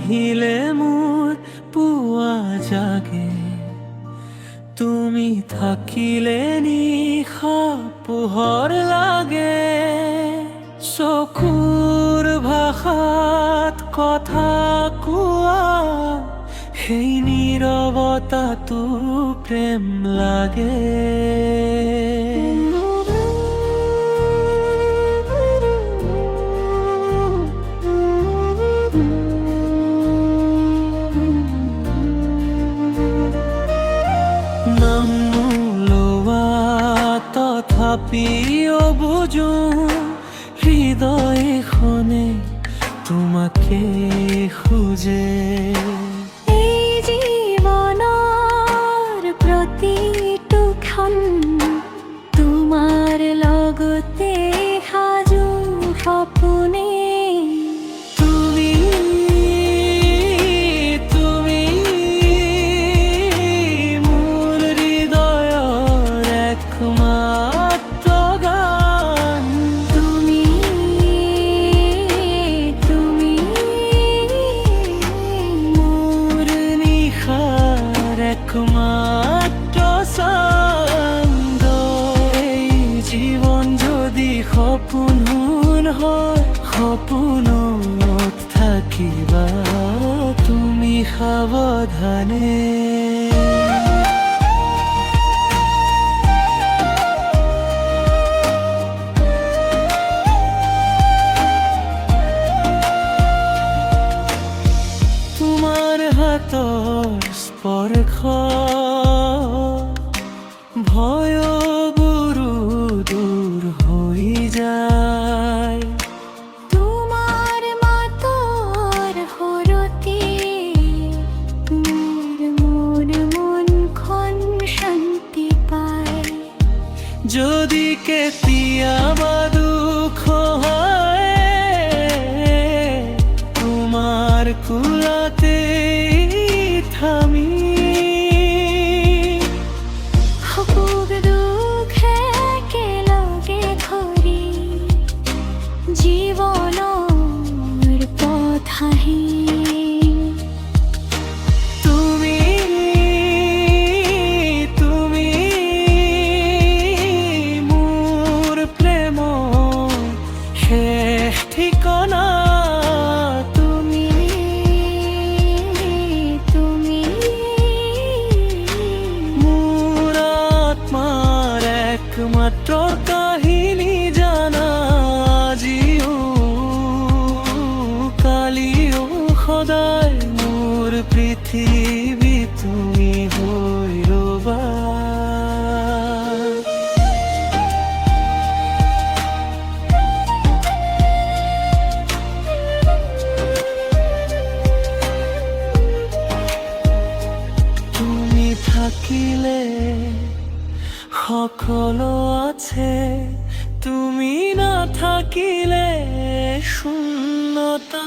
নাহিলে মোৰ পুৱা জাগে, তুমি থাকিলে নিশা পোহৰ লাগে। চকুৰ ভাষাত কথা কোৱা সেই নীৰৱতাটো প্ৰেম লাগে। নাম নোলোৱা তথাপিও বুজো, হৃদয়খনে তোমাকে খোজে। এই জীৱনৰ প্ৰতিটো ক্ষণ তোমাৰ লগতে সাজো সপোনে। জীবন যদি সপোন হয়, সপোনত থাকিবা তুমি সাৱধানে। তোমাৰ হাতৰ স্পৰ্শ ভয়বোৰো দূৰ হৈ যায়। তোমাৰ মাতৰ সুৰতে মোৰ মনখন শান্তি পায়। যদি কেতিয়াবা দুখ হয়, তোমাৰ কোলাতে থামি জীৱনৰ পথাহি তুমি মোৰ প্ৰেমৰ শেষ ঠিকনা। তুমি মোৰ আত্মাৰ একমাত্ৰ কাহিনী জানা। কালিও সদায় মোৰ পৃথিৱী তুমি হৈ ৰবা। তুমি থাকিলে সকলো আছে, তুমি নাথাকিলে শূন্যতা।